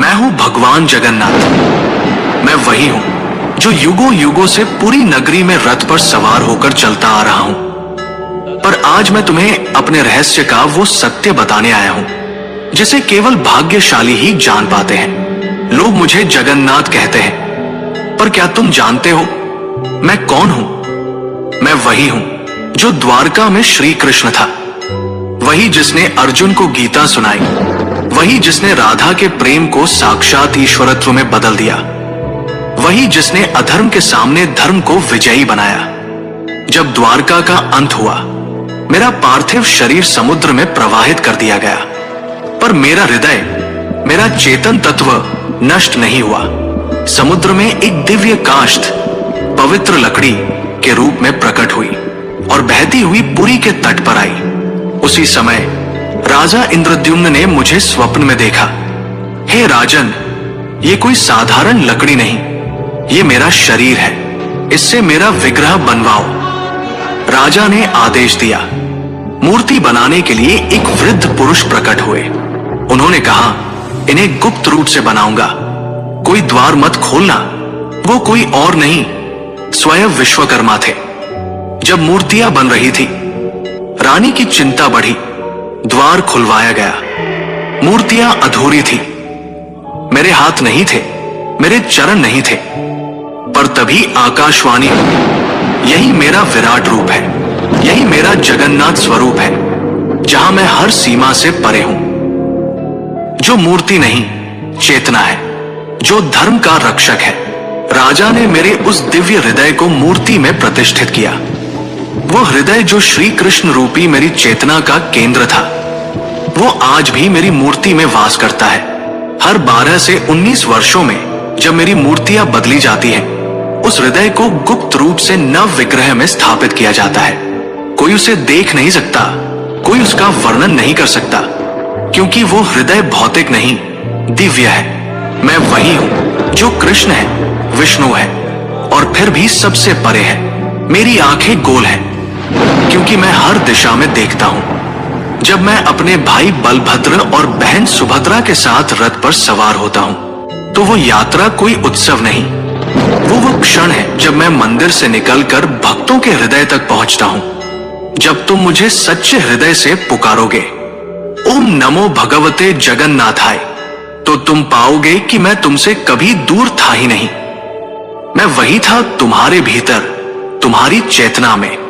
मैं हूं भगवान जगन्नाथ। मैं वही हूं जो युगों युगों से पूरी नगरी में रथ पर सवार होकर चलता आ रहा हूं। पर आज मैं तुम्हें अपने रहस्य का वो सत्य बताने आया हूं जिसे केवल भाग्यशाली ही जान पाते हैं। लोग मुझे जगन्नाथ कहते हैं, पर क्या तुम जानते हो मैं कौन हूं? मैं वही हूं जो द्वारका में श्री कृष्ण था, वही जिसने अर्जुन को गीता सुनाई, वही जिसने राधा के प्रेम को साक्षात ईश्वरत्व में बदल दिया, वही जिसने अधर्म के सामने धर्म को विजयी बनाया। जब द्वारका का अंत हुआ, मेरा पार्थिव शरीर समुद्र में प्रवाहित कर दिया गया, पर मेरा हृदय, मेरा चेतन तत्व नष्ट नहीं हुआ। समुद्र में एक दिव्य काष्ठ पवित्र लकड़ी के रूप में प्रकट हुई और बहती हुई पुरी के तट पर आई। उसी समय राजा इंद्रद्युम्न ने मुझे स्वप्न में देखा। हे राजन, ये कोई साधारण लकड़ी नहीं, ये मेरा शरीर है, इससे मेरा विग्रह बनवाओ। राजा ने आदेश दिया। मूर्ति बनाने के लिए एक वृद्ध पुरुष प्रकट हुए। उन्होंने कहा, इन्हें गुप्त रूप से बनाऊंगा, कोई द्वार मत खोलना। वो कोई और नहीं, स्वयं विश्वकर्मा थे। जब मूर्तियां बन रही थी, रानी की चिंता बढ़ी। द्वार खुलवाया गया। मूर्तियां अधूरी थी। मेरे हाथ नहीं थे, मेरे चरण नहीं थे, पर तभी आकाशवाणी हुई, यही मेरा विराट रूप है, यही मेरा जगन्नाथ स्वरूप है, जहां मैं हर सीमा से परे हूं। जो मूर्ति नहीं, चेतना है, जो धर्म का रक्षक है। राजा ने मेरे उस दिव्य हृदय को मूर्ति में प्रतिष्ठित किया। वो हृदय जो श्री कृष्ण रूपी मेरी चेतना का केंद्र था, वो आज भी मेरी मूर्ति में वास करता है। हर 12 से 19 वर्षों में जब मेरी मूर्तियां बदली जाती हैं, उस हृदय को गुप्त रूप से नव विग्रह में स्थापित किया जाता है। कोई उसे देख नहीं सकता, कोई उसका वर्णन नहीं कर सकता, क्योंकि वो हृदय भौतिक नहीं, दिव्य है। मैं वही हूं जो कृष्ण है, विष्णु है, और फिर भी सबसे परे है। मेरी आंखें गोल हैं, क्योंकि मैं हर दिशा में देखता हूं। जब मैं अपने भाई बलभद्र और बहन सुभद्रा के साथ रथ पर सवार होता हूं, तो वो यात्रा कोई उत्सव नहीं, वो क्षण है जब मैं मंदिर से निकलकर भक्तों के हृदय तक पहुंचता हूं। जब तुम मुझे सच्चे हृदय से पुकारोगे, ओम नमो भगवते जगन्नाथाय, तो तुम पाओगे कि मैं तुमसे कभी दूर था ही नहीं। मैं वही था तुम्हारे भीतर, तुम्हारी चेतना में।